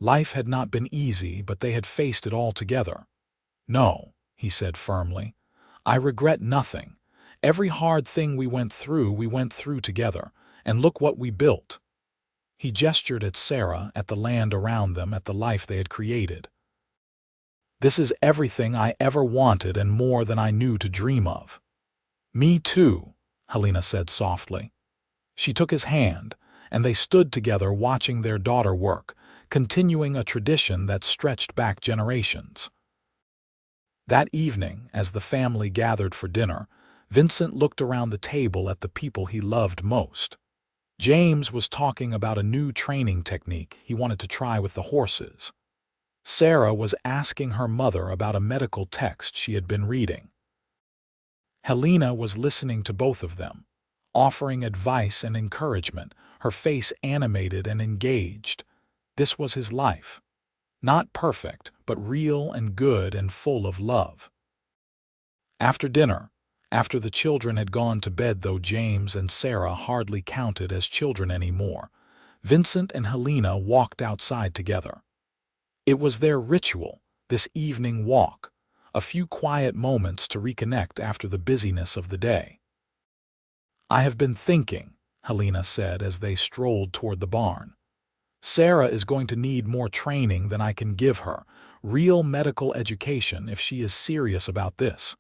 Life had not been easy, but they had faced it all together. "No," he said firmly, "I regret nothing. Every hard thing we went through together, and look what we built." He gestured at Sarah, at the land around them, at the life they had created. "This is everything I ever wanted and more than I knew to dream of." "Me too," Helena said softly. She took his hand, and they stood together watching their daughter work, continuing a tradition that stretched back generations. That evening, as the family gathered for dinner, Vincent looked around the table at the people he loved most. James was talking about a new training technique he wanted to try with the horses. Sarah was asking her mother about a medical text she had been reading. Helena was listening to both of them, offering advice and encouragement, her face animated and engaged. This was his life. Not perfect, but real and good and full of love. After dinner, after the children had gone to bed, though James and Sarah hardly counted as children anymore, Vincent and Helena walked outside together. It was their ritual, this evening walk, a few quiet moments to reconnect after the busyness of the day. "I have been thinking," Helena said as they strolled toward the barn. "Sarah is going to need more training than I can give her, real medical education if she is serious about this."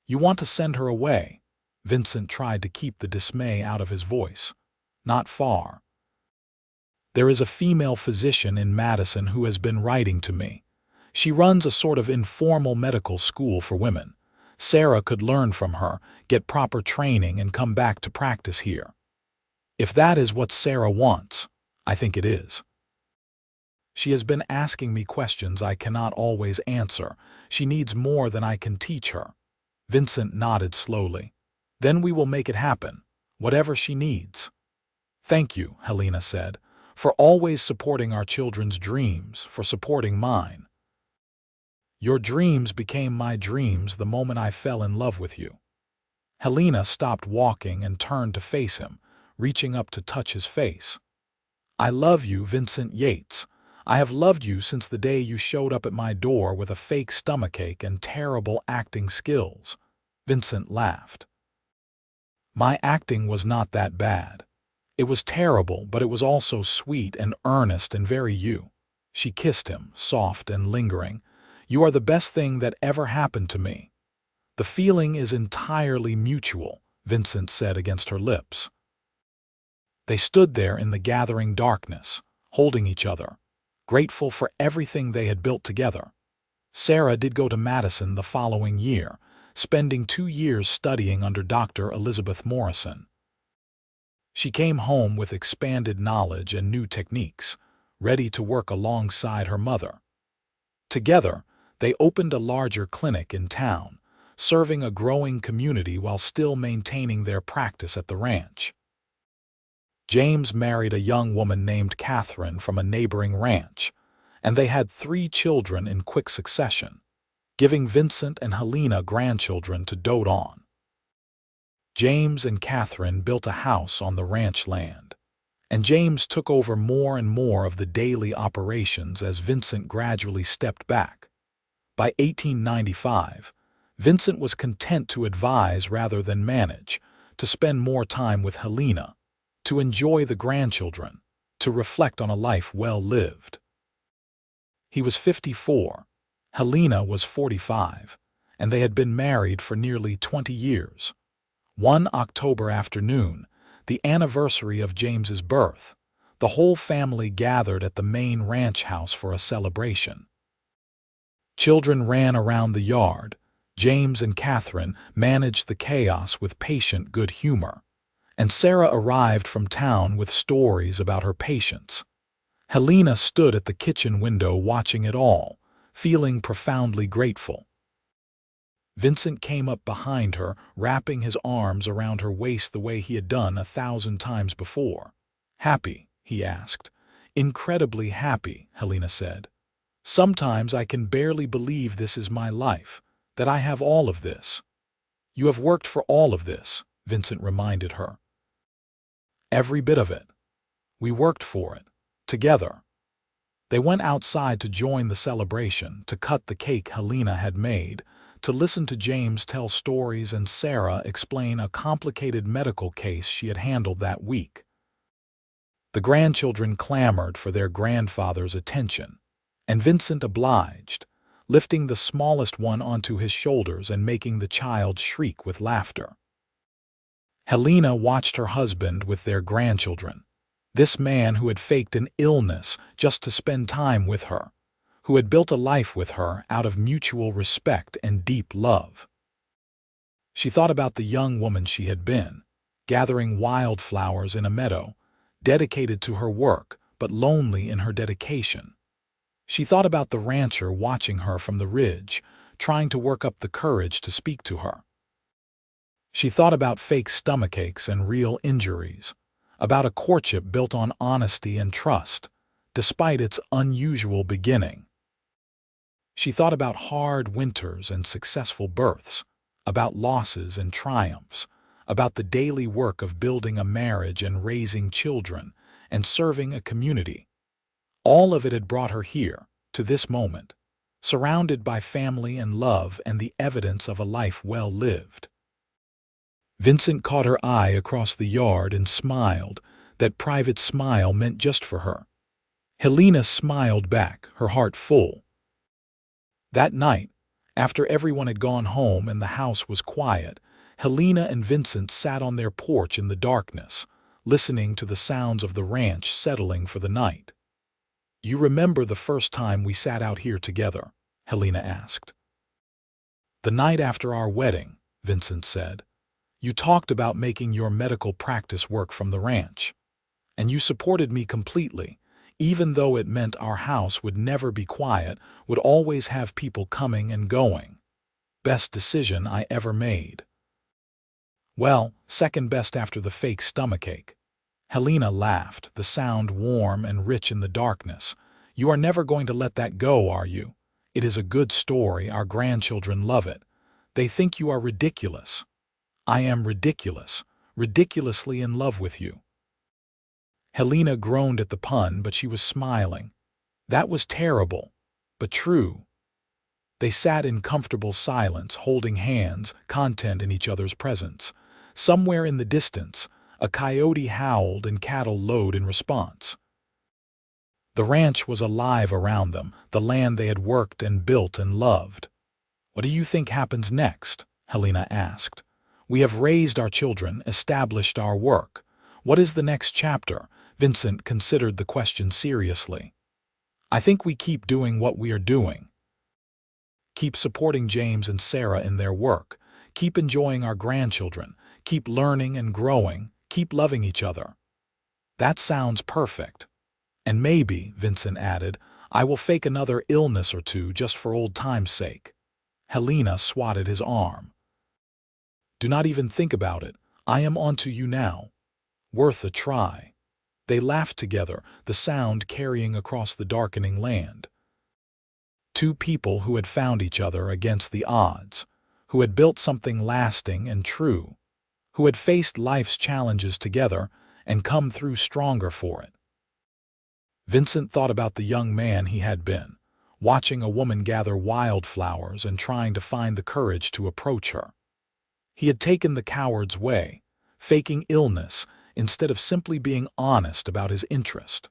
"You want to send her away?" Vincent tried to keep the dismay out of his voice. "Not far. There is a female physician in Madison who has been writing to me. She runs a sort of informal medical school for women. Sarah could learn from her, get proper training, and come back to practice here. If that is what Sarah wants, I think it is. She has been asking me questions I cannot always answer. She needs more than I can teach her." Vincent nodded slowly. "Then we will make it happen, whatever she needs." "Thank you," Helena said, "for always supporting our children's dreams, for supporting mine. Your dreams became my dreams the moment I fell in love with you." Helena stopped walking and turned to face him, reaching up to touch his face. "I love you, Vincent Yates. I have loved you since the day you showed up at my door with a fake stomachache and terrible acting skills." Vincent laughed. "My acting was not that bad. It was terrible, but it was also sweet and earnest and very you." She kissed him, soft and lingering. "You are the best thing that ever happened to me." "The feeling is entirely mutual," Vincent said against her lips. They stood there in the gathering darkness, holding each other, grateful for everything they had built together. Sarah did go to Madison the following year, spending 2 years studying under Dr. Elizabeth Morrison. She came home with expanded knowledge and new techniques, ready to work alongside her mother. Together, they opened a larger clinic in town, serving a growing community while still maintaining their practice at the ranch. James married a young woman named Catherine from a neighboring ranch, and they had 3 children in quick succession, giving Vincent and Helena grandchildren to dote on. James and Catherine built a house on the ranch land, and James took over more and more of the daily operations as Vincent gradually stepped back. By 1895, Vincent was content to advise rather than manage, to spend more time with Helena, to enjoy the grandchildren, to reflect on a life well lived. He was 54, Helena was 45, and they had been married for nearly 20 years. One October afternoon, the anniversary of James's birth, the whole family gathered at the main ranch house for a celebration. Children ran around the yard. James and Catherine managed the chaos with patient good humor, and Sarah arrived from town with stories about her patients. Helena stood at the kitchen window watching it all, feeling profoundly grateful. Vincent came up behind her, wrapping his arms around her waist the way he had done 1,000 times before. "Happy?" he asked. "Incredibly happy," Helena said. "Sometimes I can barely believe this is my life, that I have all of this." "You have worked for all of this," Vincent reminded her. "Every bit of it. We worked for it, together." They went outside to join the celebration, to cut the cake Helena had made, to listen to James tell stories and Sarah explain a complicated medical case she had handled that week. The grandchildren clamored for their grandfather's attention, and Vincent obliged, lifting the smallest one onto his shoulders and making the child shriek with laughter. Helena watched her husband with their grandchildren, this man who had faked an illness just to spend time with her, who had built a life with her out of mutual respect and deep love. She thought about the young woman she had been, gathering wildflowers in a meadow, dedicated to her work but lonely in her dedication. She thought about the rancher watching her from the ridge, trying to work up the courage to speak to her. She thought about fake stomachaches and real injuries, about a courtship built on honesty and trust, despite its unusual beginning. She thought about hard winters and successful births, about losses and triumphs, about the daily work of building a marriage and raising children and serving a community. All of it had brought her here, to this moment, surrounded by family and love and the evidence of a life well lived. Vincent caught her eye across the yard and smiled, that private smile meant just for her. Helena smiled back, her heart full. That night, after everyone had gone home and the house was quiet, Helena and Vincent sat on their porch in the darkness, listening to the sounds of the ranch settling for the night. "You remember the first time we sat out here together?" Helena asked. "The night after our wedding," Vincent said. "You talked about making your medical practice work from the ranch. And you supported me completely, even though it meant our house would never be quiet, would always have people coming and going. Best decision I ever made." "Well, second best after the fake stomachache." Helena laughed, the sound warm and rich in the darkness. "You are never going to let that go, are you? It is a good story, our grandchildren love it. They think you are ridiculous. I am ridiculous, ridiculously in love with you." Helena groaned at the pun, but she was smiling. That was terrible, but true. They sat in comfortable silence, holding hands, content in each other's presence. Somewhere in the distance, a coyote howled and cattle lowed in response. The ranch was alive around them, the land they had worked and built and loved. "What do you think happens next?" Helena asked. "We have raised our children, established our work. What is the next chapter?" Vincent considered the question seriously. "I think we keep doing what we are doing. Keep supporting James and Sarah in their work. Keep enjoying our grandchildren. Keep learning and growing. Keep loving each other." "That sounds perfect. And maybe," Vincent added, "I will fake another illness or two just for old time's sake." Helena swatted his arm. "Do not even think about it. I am onto you now. Worth a try." They laughed together, the sound carrying across the darkening land. Two people who had found each other against the odds, who had built something lasting and true, who had faced life's challenges together and come through stronger for it. Vincent thought about the young man he had been, watching a woman gather wildflowers and trying to find the courage to approach her. He had taken the coward's way, faking illness instead of simply being honest about his interest.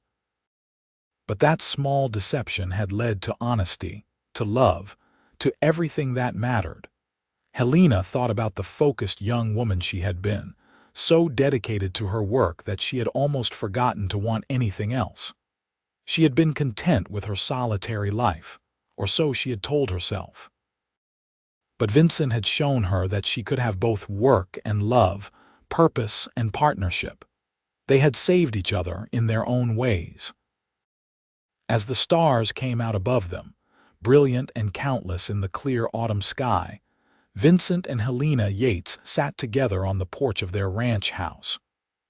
But that small deception had led to honesty, to love, to everything that mattered. Helena thought about the focused young woman she had been, so dedicated to her work that she had almost forgotten to want anything else. She had been content with her solitary life, or so she had told herself. But Vincent had shown her that she could have both work and love, purpose and partnership. They had saved each other in their own ways. As the stars came out above them, brilliant and countless in the clear autumn sky, Vincent and Helena Yates sat together on the porch of their ranch house,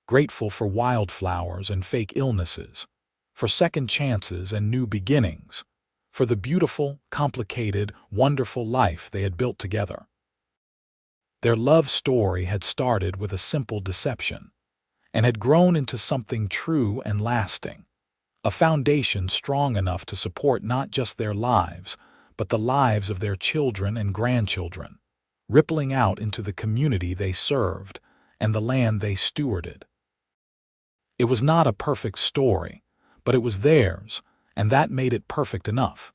grateful for wildflowers and fake illnesses, for second chances and new beginnings, for the beautiful, complicated, wonderful life they had built together. Their love story had started with a simple deception, and had grown into something true and lasting, a foundation strong enough to support not just their lives, but the lives of their children and grandchildren, rippling out into the community they served and the land they stewarded. It was not a perfect story, but it was theirs, and that made it perfect enough.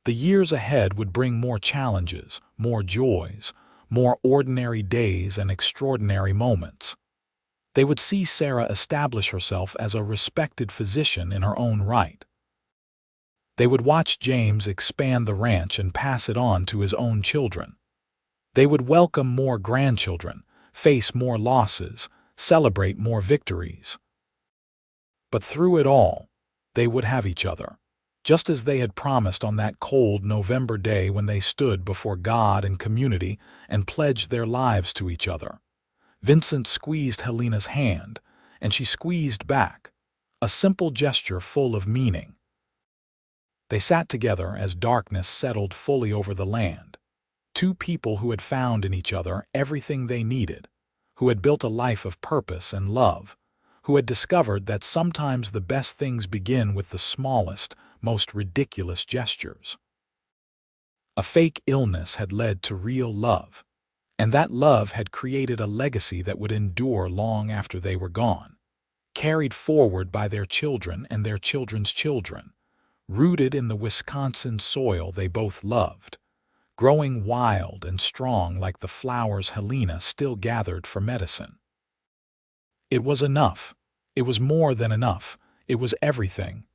The years ahead would bring more challenges, more joys, more ordinary days and extraordinary moments. They would see Sarah establish herself as a respected physician in her own right. They would watch James expand the ranch and pass it on to his own children. They would welcome more grandchildren, face more losses, celebrate more victories. But through it all, they would have each other, just as they had promised on that cold November day when they stood before God and community and pledged their lives to each other. Vincent squeezed Helena's hand, and she squeezed back, a simple gesture full of meaning. They sat together as darkness settled fully over the land. Two people who had found in each other everything they needed, who had built a life of purpose and love, who had discovered that sometimes the best things begin with the smallest, most ridiculous gestures. A fake illness had led to real love, and that love had created a legacy that would endure long after they were gone, carried forward by their children and their children's children, rooted in the Wisconsin soil they both loved, growing wild and strong like the flowers Helena still gathered for medicine. It was enough. It was more than enough. It was everything,